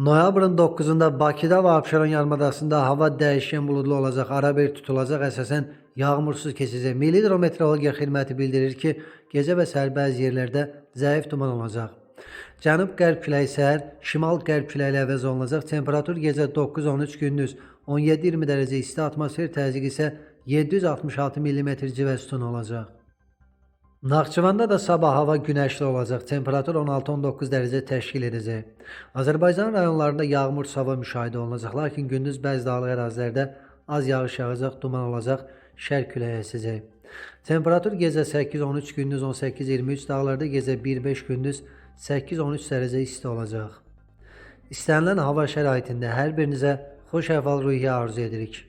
Noyabrın 9-da Bakıda və Abşeron yarımadasında hava dəyişkən buludlu olacaq, arabir tutulacaq, əsasən yağmursuz keçəcək. Milli Hidrometeorologiya Xidməti bildirir ki, gecə və səhər bəzi yerlərdə zəif duman olacaq. Cənub-qərb küləyi səhər, şimal-qərb küləyi ilə əvəz olunacaq. Temperatur gecə 9-13, gündüz 17-20 dərəcə isti, atmosfer təzyiqi isə 766 mm civə sütunu olacaq. Naxçıvanda da sabah hava günəşli olacaq. Temperatur 16-19 dərəcə təşkil edəcək. Azərbaycan rayonlarında yağmur hava müşahidə olunacaq. Lakin gündüz bəzi dağlıq ərazilərdə az yağış yağacaq, duman olacaq, şərq küləyi əsəcək. Temperatur gecə 8-13, gündüz 18-23, dağlarda gecə 1-5, gündüz 8-13 dərəcə isti olacaq. İstənilən hava şəraitində hər birinizə xoş əhval-ruhiyyə arzu edirik.